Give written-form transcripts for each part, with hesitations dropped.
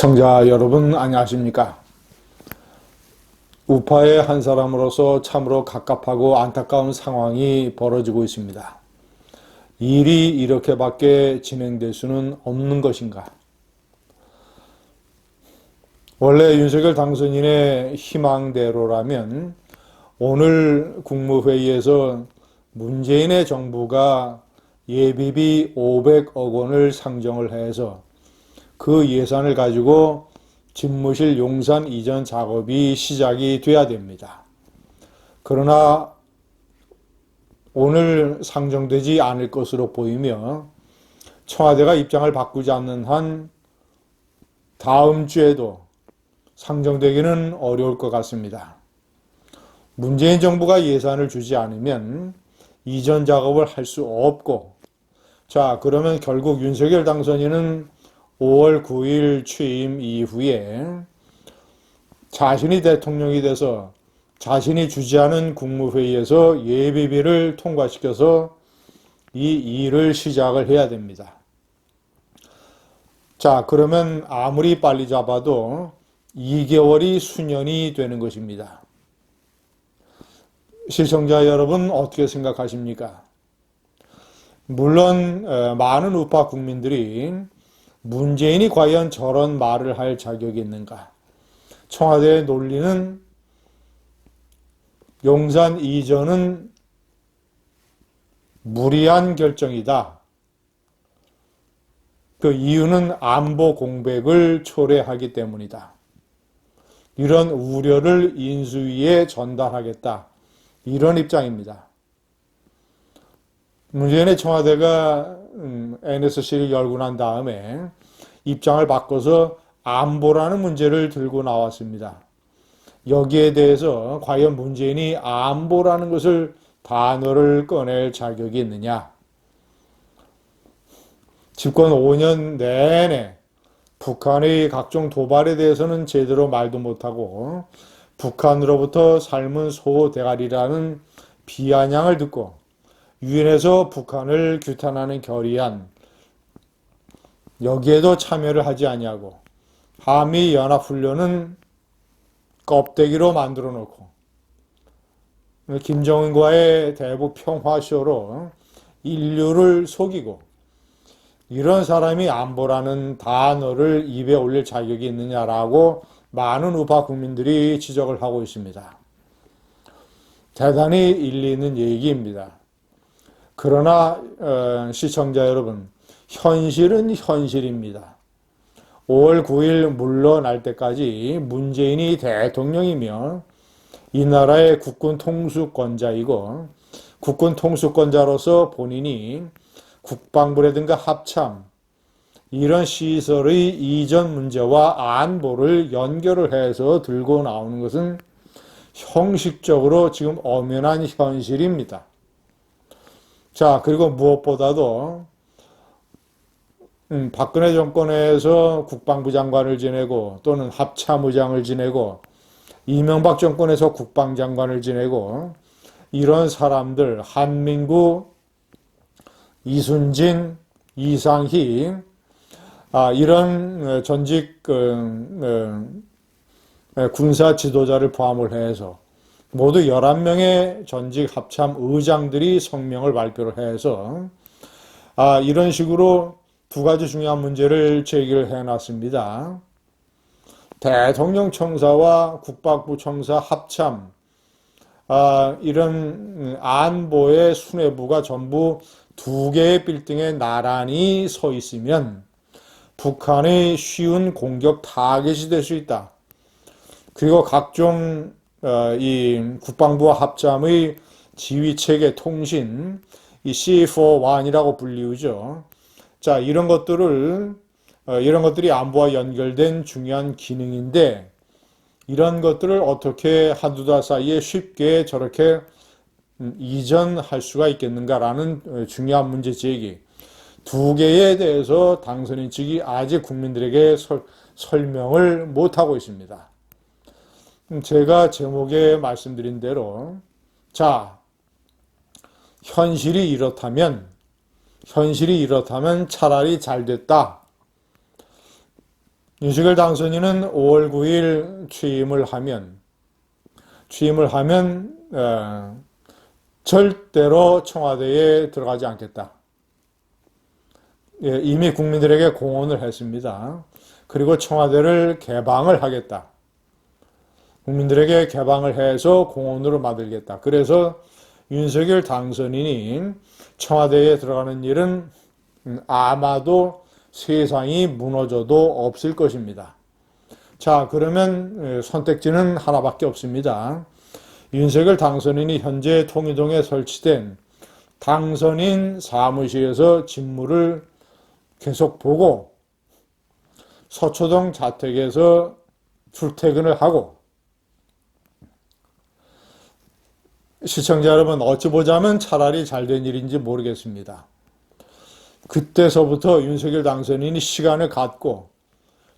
시청자 여러분 안녕하십니까? 우파의 한 사람으로서 참으로 갑갑하고 안타까운 상황이 벌어지고 있습니다. 일이 이렇게밖에 진행될 수는 없는 것인가? 원래 윤석열 당선인의 희망대로라면 오늘 국무회의에서 문재인의 정부가 예비비 500억 원을 상정을 해서 그 예산을 가지고 집무실 용산 이전 작업이 시작이 돼야 됩니다. 그러나 오늘 상정되지 않을 것으로 보이며 청와대가 입장을 바꾸지 않는 한 다음 주에도 상정되기는 어려울 것 같습니다. 문재인 정부가 예산을 주지 않으면 이전 작업을 할 수 없고, 자, 그러면 결국 윤석열 당선인은 5월 9일 취임 이후에 자신이 대통령이 돼서 자신이 주재하는 국무회의에서 예비비를 통과시켜서 이 일을 시작을 해야 됩니다. 자, 그러면 아무리 빨리 잡아도 2개월이 수년이 되는 것입니다. 시청자 여러분 어떻게 생각하십니까? 물론 많은 우파 국민들이 문재인이 과연 저런 말을 할 자격이 있는가? 청와대의 논리는 용산 이전은 무리한 결정이다. 그 이유는 안보 공백을 초래하기 때문이다. 이런 우려를 인수위에 전달하겠다. 이런 입장입니다. 문재인의 청와대가 NSC를 열고 난 다음에 입장을 바꿔서 안보라는 문제를 들고 나왔습니다. 여기에 대해서 과연 문재인이 안보라는 것을 단어를 꺼낼 자격이 있느냐? 집권 5년 내내 북한의 각종 도발에 대해서는 제대로 말도 못하고 북한으로부터 삶은 소 대가리라는 비아냥을 듣고 유엔에서 북한을 규탄하는 결의안 여기에도 참여를 하지 아니하고 한미연합훈련은 껍데기로 만들어 놓고 김정은과의 대북 평화쇼로 인류를 속이고 이런 사람이 안보라는 단어를 입에 올릴 자격이 있느냐라고 많은 우파 국민들이 지적을 하고 있습니다. 대단히 일리 있는 얘기입니다. 그러나 시청자 여러분, 현실은 현실입니다. 5월 9일 물러날 때까지 문재인이 대통령이며 이 나라의 국군 통수권자이고 국군 통수권자로서 본인이 국방부라든가 합참 이런 시설의 이전 문제와 안보를 연결을 해서 들고 나오는 것은 형식적으로 지금 엄연한 현실입니다. 자, 그리고 무엇보다도 박근혜 정권에서 국방부 장관을 지내고 또는 합참의장을 지내고 이명박 정권에서 국방장관을 지내고 이런 사람들 한민구, 이순진, 이상희 이런 전직 군사 지도자를 포함을 해서 모두 11명의 전직 합참 의장들이 성명을 발표를 해서 이런 식으로 두 가지 중요한 문제를 제기를 해놨습니다. 대통령 청사와 국방부 청사 합참 이런 안보의 수뇌부가 전부 두 개의 빌딩에 나란히 서 있으면 북한의 쉬운 공격 타겟이 될 수 있다. 그리고 각종 이 국방부와 합참의 지휘체계 통신, 이 C4-1이라고 불리우죠. 자, 이런 것들이 안보와 연결된 중요한 기능인데, 이런 것들을 어떻게 한두 달 사이에 쉽게 저렇게 이전할 수가 있겠는가라는 중요한 문제 제기. 두 개에 대해서 당선인 측이 아직 국민들에게 설명을 못하고 있습니다. 제가 제목에 말씀드린 대로 자, 현실이 이렇다면 차라리 잘 됐다. 윤석열 당선인은 5월 9일 취임을 하면 절대로 청와대에 들어가지 않겠다. 예, 이미 국민들에게 공언을 했습니다. 그리고 청와대를 개방을 하겠다. 국민들에게 개방을 해서 공언으로 만들겠다. 그래서 윤석열 당선인이 청와대에 들어가는 일은 아마도 세상이 무너져도 없을 것입니다. 자, 그러면 선택지는 하나밖에 없습니다. 윤석열 당선인이 현재 통일동에 설치된 당선인 사무실에서 직무를 계속 보고 서초동 자택에서 출퇴근을 하고, 시청자 여러분, 어찌 보자면 차라리 잘된 일인지 모르겠습니다. 그때서부터 윤석열 당선인이 시간을 갖고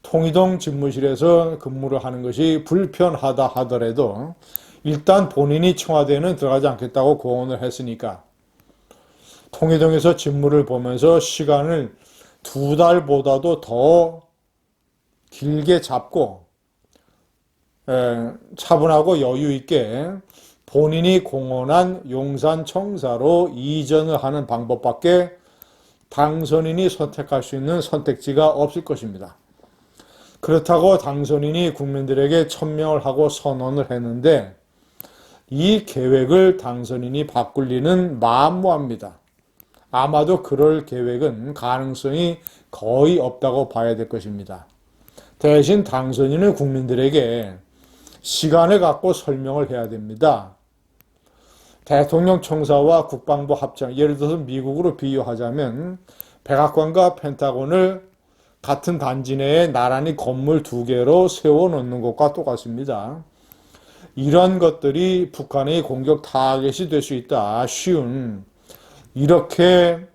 통이동 집무실에서 근무를 하는 것이 불편하다 하더라도 일단 본인이 청와대에는 들어가지 않겠다고 공언을 했으니까 통이동에서 직무를 보면서 시간을 2달보다도 더 길게 잡고 차분하고 여유 있게 본인이 공언한 용산청사로 이전을 하는 방법밖에 당선인이 선택할 수 있는 선택지가 없을 것입니다. 그렇다고 당선인이 국민들에게 천명을 하고 선언을 했는데 이 계획을 당선인이 바꿀 리는 만무합니다. 아마도 그럴 계획은 가능성이 거의 없다고 봐야 될 것입니다. 대신 당선인은 국민들에게 시간을 갖고 설명을 해야 됩니다. 대통령 청사와 국방부 합창, 예를 들어서 미국으로 비유하자면 백악관과 펜타곤을 같은 단지 내에 나란히 건물 2개로 세워놓는 것과 똑같습니다. 이런 것들이 북한의 공격 타겟이 될 수 있다. 쉬운, 이렇게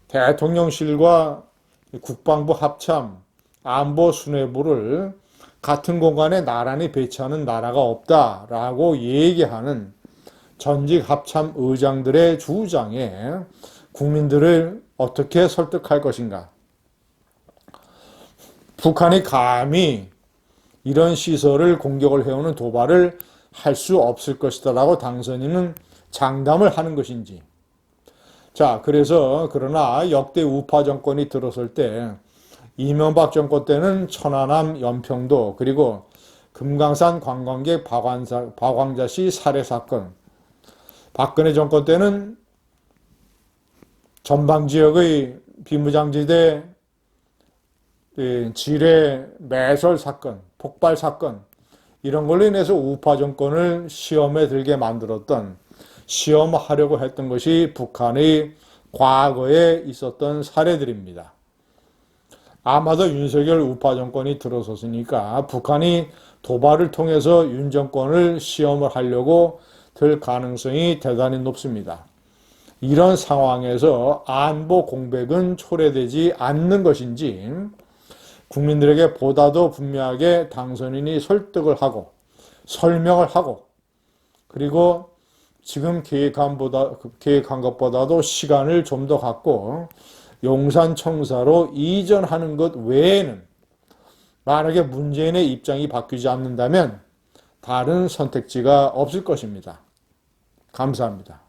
대통령실과 국방부 합참, 안보 수뇌부를 같은 공간에 나란히 배치하는 나라가 없다라고 얘기하는 전직 합참 의장들의 주장에 국민들을 어떻게 설득할 것인가? 북한이 감히 이런 시설을 공격을 해오는 도발을 할 수 없을 것이다 라고 당선인은 장담을 하는 것인지. 자, 그러나 역대 우파 정권이 들어설 때 이명박 정권 때는 천안함 연평도 그리고 금강산 관광객 박광자씨 살해 사건, 박근혜 정권 때는 전방 지역의 비무장지대 지뢰 매설 사건, 폭발 사건, 이런 걸로 인해서 우파 정권을 시험에 들게 만들었던, 시험하려고 했던 것이 북한의 과거에 있었던 사례들입니다. 아마도 윤석열 우파 정권이 들어섰으니까 북한이 도발을 통해서 윤 정권을 시험을 하려고 들 가능성이 대단히 높습니다. 이런 상황에서 안보 공백은 초래되지 않는 것인지 국민들에게 보다도 분명하게 당선인이 설득을 하고 설명을 하고 그리고 지금 계획한 것보다도 시간을 좀 더 갖고 용산청사로 이전하는 것 외에는 만약에 문재인의 입장이 바뀌지 않는다면 다른 선택지가 없을 것입니다. 감사합니다.